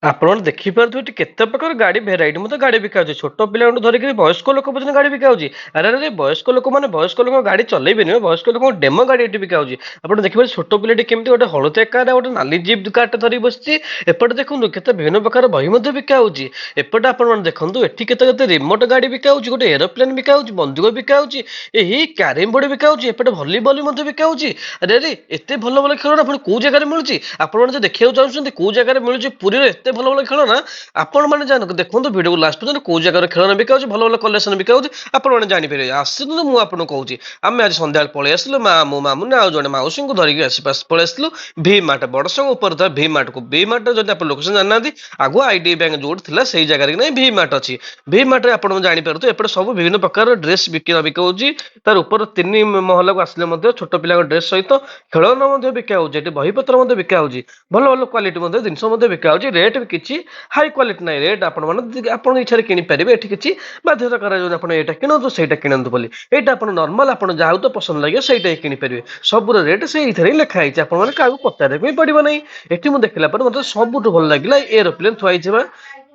ଆପଣ ଦେଖିପାରୁଥିବେ ଏଠି କେତେ ପ୍ରକାର ଗାଡି ଭେରାଇଟି ମଧ୍ୟ ଗାଡି ବିକା ହଉଛି। ଛୋଟ ପିଲାଠୁ ଧରିକି ବୟସ୍କ ଲୋକ ପର୍ଯ୍ୟନ୍ତ ଗାଡି ବିକା ହଉଛି। ଆରେ ଆରେ ବୟସ୍କ ଲୋକମାନେ ବୟସ୍କ ଲୋକଙ୍କ ଗାଡି ଚଲେଇବେନି, ବୟସ୍କ ଲୋକଙ୍କ ଡେମୋ ଗାଡି ଏଠି ବିକା ହଉଛି। ଆପଣ ଦେଖିପାରୁଥିବେ ଛୋଟ ପିଲାଟି କେମିତି ଗୋଟେ ହଳଦିଆ କାର ଗୋଟେ ନାଲି ଜିପ୍ କାରଟେ ଧରି ବସିଛି। ଏପଟେ ଦେଖନ୍ତୁ କେତେ ବିଭିନ୍ନ ପ୍ରକାର ବହି ମଧ୍ୟ ବିକା ହଉଛି। ଏପଟେ ଆପଣ ମାନେ ଦେଖନ୍ତୁ ଏଠି କେତେ କେତେ ରିମୋଟ ଗାଡି ବିକା ହଉଛି, ଗୋଟେ ଏରୋପ୍ଲେନ ବିକା ହଉଛି, ବନ୍ଧୁକ ବିକା ହଉଛି, ଏହି କ୍ୟାରମ ବୋର୍ଡ ବିକା ହଉଛି। ଏପଟେ ଭଲିବଲ ମଧ୍ୟ ବିକା ହଉଛି। ଆରେ ଆରେ ଏତେ ଭଲ ଭଲ ଖେଳଣା ଆପଣ କୋଉ ଜାଗାରେ ମିଳୁଛି? ଆପଣ ମାନେ ଯଦି ଦେଖିବାକୁ ଚାହୁଁଛନ୍ତି କୋଉ ଜାଗାରେ ମିଳୁଛି ପୁରୀରେ ଏତେ ଭଲ ଭଲ ଖେଳଣା, ଆପଣ ମାନେ ଜାଣନ୍ତୁ ଦେଖନ୍ତୁ ଭିଡିଓକୁ ଲାଷ୍ଟ ପର୍ଯ୍ୟନ୍ତ କୋଉ ଜାଗାରେ ଖେଳଣା ବିକା ହଉଛି, ଭଲ ଭଲ କଲେକ୍ସନ ବିକା ହଉଛି, ଆପଣ ମାନେ ଜାଣିପାରିବେ। ଆସନ୍ତୁ ମୁଁ ଆପଣଙ୍କୁ କହୁଛି। ଆମେ ଆଜି ସନ୍ଧ୍ୟାବେଳେ ପଳେଇ ଆସିଲୁ ମୋ ମାମୁନି ଆଉ ଜଣେ ମାଉସୀଙ୍କୁ ଧରିକି ପଳେଇ ଆସିଲୁ ଭି ମାର୍ଟ, ବଡସଙ୍ଗ ଉପରେ ଥିବା ଭି ମାର୍ଟକୁ। ଭି ମାର୍ଟ ଯଦି ଆପଣ ଲୋକେସନ ଜାଣିନାହାନ୍ତି, ଆଗୁଆ ଆଇଡି ବ୍ୟାଙ୍କ ଯୋଉଠି ଥିଲା ସେଇ ଜାଗାରେ କି ନାହିଁ ଭି ମାର୍ଟ ଅଛି। ଭି ମାର୍ଟରେ ଆପଣ ଜାଣିପାରୁଥିବେ ଏପଟେ ସବୁ ବିଭିନ୍ନ ପ୍ରକାର ଡ୍ରେସ ବିକା ହଉଛି। ତାର ଉପର 3 ମହଲାକୁ ଆସିଲେ ମଧ୍ୟ ଛୋଟ ପିଲାଙ୍କ ଡ୍ରେସ ସହିତ ଖେଳନା ମଧ୍ୟ ବିକା ହଉଛି। ଏଠି ବହିପତ୍ର ମଧ୍ୟ ବିକା ହଉଛି। ଭଲ ଭଲ କ୍ୱାଲିଟି ମଧ୍ୟ ଜିନିଷ ମଧ୍ୟ ବିକା ହଉଛି। ରେଟ୍ ବି କିଛି ହାଇ କ୍ୱାଲିଟି ନାହିଁ। ରେଟ୍ ଆପଣ ମାନେ ଆପଣଙ୍କ ଇଚ୍ଛାରେ କିଣିପାରିବେ। ଏଠି କିଛି ବାଧ୍ୟତା କରାଯାଉଛି ଆପଣ ଏଇଟା କିଣନ୍ତୁ ସେଇଟା କିଣନ୍ତୁ ବୋଲି। ଏଇଟା ଆପଣ ନର୍ମାଲ ଆପଣ ଯାହାକୁ ତ ପସନ୍ଦ ଲାଗିବ ସେଇଟା ହିଁ କିଣିପାରିବେ। ସବୁର ରେଟ୍ ସେଇଥିରେ ହିଁ ଲେଖା ହେଇଛି। ଆପଣ ମାନେ କାହାକୁ ପଚାରିବାକୁ ହିଁ ପଡିବ ନାହିଁ। ଏଠି ମୁଁ ଦେଖିଲା ପରେ ମତେ ସବୁଠୁ ଭଲ ଲାଗିଲା ଏରୋପ୍ଲେନ ଥୁଆ ହେଇଥିବା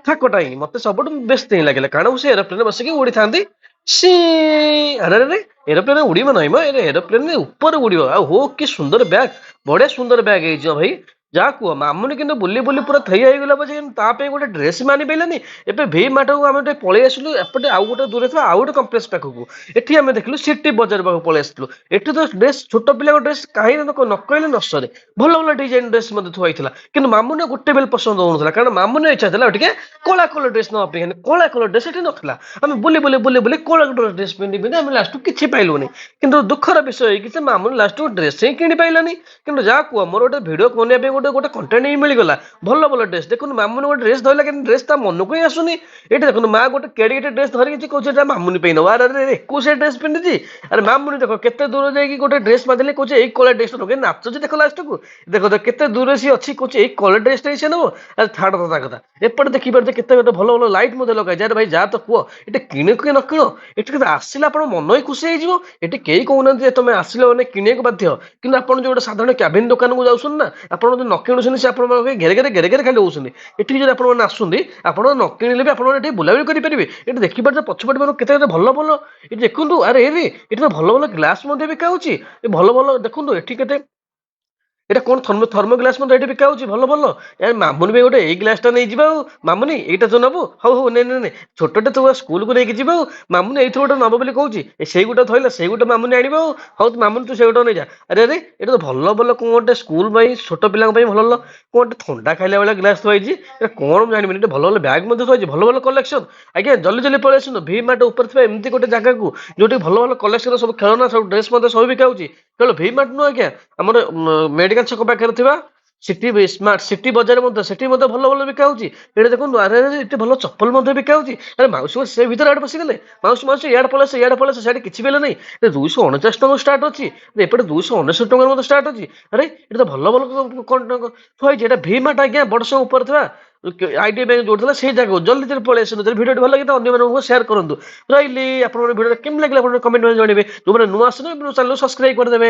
ଥାକଟା ହିଁ ମତେ ସବୁଠୁ ବେଷ୍ଟ ହିଁ ଲାଗିଲା। କାରଣ ମୁଁ ସେ ଏରୋପ୍ଲେନ ବସିକି ଉଡିଥାନ୍ତି। ସି ଆରେ ଆରେ ଏରୋପ୍ଲେନ ଉଡିବ ନାହିଁ ମ, ଏରୋପ୍ଲେନ ଉପରେ ଉଡିବ। ଆଉ ହୋ କି ସୁନ୍ଦର ବ୍ୟାଗ, ବଢିଆ ସୁନ୍ଦର ବ୍ୟାଗ ହେଇଛି ଭାଇ। ଯାହା କୁହ ମାମୁନି କିନ୍ତୁ ବୁଲି ବୁଲି ପୁରା ଥଇ ହେଇଗଲା ପଛେ କିନ୍ତୁ ତା ପାଇଁ ଗୋଟେ ଡ୍ରେସ ବି ଆଣି ପାରିଲାନି। ଏବେ ଭି ମାର୍ଟକୁ ଆମେ ଟିକେ ପଳେଇ ଆସିଲୁ ଏପଟେ ଆଉ ଗୋଟେ ଦୂରରେ ଥିବା ଆଉ ଗୋଟେ କମ୍ପ୍ଲେକ୍ସ ପାଖକୁ। ଏଠି ଆମେ ଦେଖିଲୁ ସିଟି ବଜାର ପାଖକୁ ପଳେଇ ଆସିଥିଲୁ। ଏଠି ତ ଡ୍ରେସ ଛୋଟ ପିଲାଙ୍କ ଡ୍ରେସ କାହିଁ ନ କହିଲେ ନ ସରେ। ଭଲ ଭଲ ଡିଜାଇନ ଡ୍ରେସ ମଧ୍ୟ ଥୁଆ ହେଇଥିଲା। କିନ୍ତୁ ମାମୁନି ଗୋଟେ ବେଳ ପସନ୍ଦ ହଉନଥିଲା, କାରଣ ମାମୁନି ଇଚ୍ଛା ଥିଲା ଟିକେ କଳା କଲର ଡ୍ରେସ ନେବା ପାଇଁ। କଳା କଲର ଡ୍ରେସ ଏଠି ନଥିଲା। ଆମେ ବୁଲି ବୁଲି ବୁଲି ବୁଲି କଳା କଲର ଡ୍ରେସ ପିନ୍ଧି ଆମେ ଲାଷ୍ଟକୁ କିଛି ପାଇଲୁନି। କିନ୍ତୁ ଦୁଃଖର ବିଷୟ ହେଇକି ସେ ମାମୁନି ଲାଷ୍ଟକୁ ଡ୍ରେସ ହିଁ କିଣି ପାଇଲାନି। କିନ୍ତୁ ଯାହା କୁହ ମୋର ଗୋଟେ ଭିଡିଓ ବନେଇବା ପାଇଁ ଗୋଟେ କଣ୍ଟେଣ୍ଟ ହିଁ ମିଳିଗଲା। ଭଲ ଭଲ ଡ୍ରେସ ଦେଖନ୍ତୁ ମାମୁନି ଗୋଟେ ଡ୍ରେସ ଧରିଲା କିନ୍ତୁ ଡ୍ରେସ ତା ମନକୁ ହିଁ ଆସୁନି। ଏଇଠି ଦେଖନ୍ତୁ ମା ଗୋଟେ କେଡିଟେ ଡ୍ରେସ ଧରିକି କହୁଛି ଏଟା ମାମୁନି ପାଇଁ ନବ। ଆରେ ଆରେ 21 ଡ୍ରେସ ପିନ୍ଧିଛି। ଆରେ ମାମୁନି ଦେଖ କେତେ ଦୂର ଯାଇକି ଗୋଟେ ଡ୍ରେସ ବାନ୍ଧିଲେ କହୁଛି ଏଇ କଳା ଡ୍ରେସ ନବ, ନାଚୁଛି ଦେଖ ଲାଷ୍ଟକୁ। ଦେଖ କେତେ ଦୂରରେ ସିଏ ଅଛି କହୁଛି ଏଇ କଲର ଡ୍ରେସଟା ହିଁ ସେ ନବ। ଆରେ ଛାଡ ତା କଥା। ଏପଟେ ଦେଖିପାରୁଛ କେତେ କେତେ ଭଲ ଭଲ ଲାଇଟ୍ ମଧ୍ୟ ଲଗାଯାଇଛି। ଆରେ ଭାଇ ଯାହା ତ କୁହ ଏଠି କିଣ କି ନ କିଣ, ଏଠି କିନ୍ତୁ ଆସିଲେ ଆପଣ ମନ ହିଁ ଖୁସି ହେଇଯିବ। ଏଠି କେହି କହୁନାହାନ୍ତି ଯେ ତମେ ଆସିଲେ ମାନେ କିଣିବାକୁ ବାଧ୍ୟ। କିନ୍ତୁ ଆପଣ ଯୋଉ ଗୋଟେ ସାଧାରଣ କ୍ୟାବିନ ଦୋକାନକୁ ଯାଉଛନ୍ତି ନା, ଆପଣ ଯଦି ନ କିଣୁଛନ୍ତି ସେ ଆପଣଙ୍କ ଘେରେ ଘେରେ ଖାଲି ହଉଛନ୍ତି। ଏଠିକି ଯଦି ଆପଣ ମାନେ ଆସୁଛନ୍ତି ଆପଣ ନ କିଣିଲେ ବି ଆପଣ ଏଠି ବୁଲାବୁଲି କରିପାରିବେ। ଏଠି ଦେଖିପାରୁଛ ପଛପଟେ କେତେ କେତେ ଭଲ ଭଲ ଏଠି ଦେଖନ୍ତୁ। ଆରେ ଏଠି ତ ଭଲ ଭଲ ଗ୍ଲାସ ମଧ୍ୟ ବିକା ହଉଛି। ଭଲ ଭଲ ଦେଖନ୍ତୁ ଏଠି କେତେ ଏଇଟା କଣ ଥର୍ମୋ ଗ୍ଲାସ ମଧ୍ୟ ଏଠି ବିକା ହଉଛି ଭଲ ଭଲ। ମାମୁନି ପାଇଁ ଗୋଟେ ଏଇ ଗ୍ଲାସ ଟା ନେଇଯିବା। ଆଉ ମାମୁନି ଏଇଟା ତ ନବୁ, ହଉ ହଉ ନେ ଛୋଟଟେ ତୁ ସ୍କୁଲକୁ ନେଇକି ଯିବା। ଆଉ ମାମୁନି ଏଇଥିରୁ ଗୋଟେ ନବ ବୋଲି କହୁଛି, ସେଇ ଗୋଟେ ଧଇଲା ସେଇ ଗୋଟେ ମାମୁନି ଆଣିବ। ଆଉ ହଉ ମାମୁନି ତୁ ସେଇ ଗୋଟେ ନେଇଯା। ଆରେ ଆରେ ଏଇଟା ତ ଭଲ ଭଲ କଣ ଗୋଟେ ସ୍କୁଲ ପାଇଁ ଛୋଟ ପିଲାଙ୍କ ପାଇଁ ଭଲ ଭଲ କଣ ଗୋଟେ ଥଣ୍ଡା ଖାଇଲା ଭଳିଆ ଗ୍ଲାସ ଥୁଆ ହେଇଛି। ଏଟା କଣ ମୁଁ ଜାଣିବିନି। ଏଠି ଭଲ ଭଲ ବ୍ୟାଗ୍ ମଧ୍ୟ ଥୁଆ ହେଇଛି, ଭଲ ଭଲ କଲେକ୍ସନ। ଆଜ୍ଞା ଜଲ୍ଦି ଜଲ୍ଦି ପଳେଇ ଆସନ୍ତୁ ଭି ମାର୍ଟ ଉପରେ ଥିବା ଏମିତି ଗୋଟେ ଜାଗାକୁ ଯୋଉଠି ଭଲ ଭଲ କଲେକ୍ସନ ସବୁ ଖେଳନା ସବୁ ଡ୍ରେସ ମଧ୍ୟ ସବୁ ବିକା ହଉଛି। କେବଳ ଭି ମାର୍ଟ ନୁହଁ ଆଜ୍ଞା, ଆମର ମେଡିକାଲ ଛକ ପାଖରେ ଥିବା ସିଟି ସ୍ମାର୍ଟ ସିଟି ବଜାର ମଧ୍ୟ ସେଠି ମଧ୍ୟ ଭଲ ଭଲ ବିକା ହଉଛି। ଏଠି ଦେଖନ୍ତୁ ଆରେ ଏଠି ଭଲ ଚପଲ ମଧ୍ୟ ବିକା ହଉଛି। ଆରେ ମାଉସୀ ସେ ଭିତରେ ଆଡେ ପଶିଗଲେ। ମାଉସୀ ମାଉସୀ ଇଆଡେ ପଳେଇ ଆସ ସିଆଡେ କିଛି ବି ହେଲେ ନାହିଁ। 249 ଟଙ୍କା ଷ୍ଟାର୍ଟ ଅଛି, ଏପଟେ 299 ଟଙ୍କା ମଧ୍ୟ ଷ୍ଟାର୍ଟ ଅଛି। ଆରେ ଏଠି ତ ଭଲ ଭଲ କଣ ଥୁଆ ହେଇଛି। ଏଟା ଭି ମାର୍ଟ ଆଜ୍ଞା ବଡସଙ୍ଗ ଉପରେ ଥିବା ଆଇଡିଆ ବ୍ୟାଙ୍କ ଯୋଉଠି ଥିଲା ସେଇ ଜାଗାକୁ ଜଲ୍ଦି ଜଲ୍ଦି ପଳେଇ ଆସନ୍ତୁ। ଯଦି ଭିଡିଓଟି ଭଲ ଲାଗେ ତ ଅନ୍ୟମାନଙ୍କୁ ସେୟାର କରନ୍ତୁ। ରହିଲି ଆପଣଙ୍କ ଭିଡିଓ କେମିତି ଲାଗିଲା ଆପଣ କମେଣ୍ଟ ଜଣେଇବେ। ଯୋଉମାନେ ନୂଆ ଆସିଲେ ଚ୍ୟାନେଲ ସବସ୍କ୍ରାଇବ କରିଦେବେ।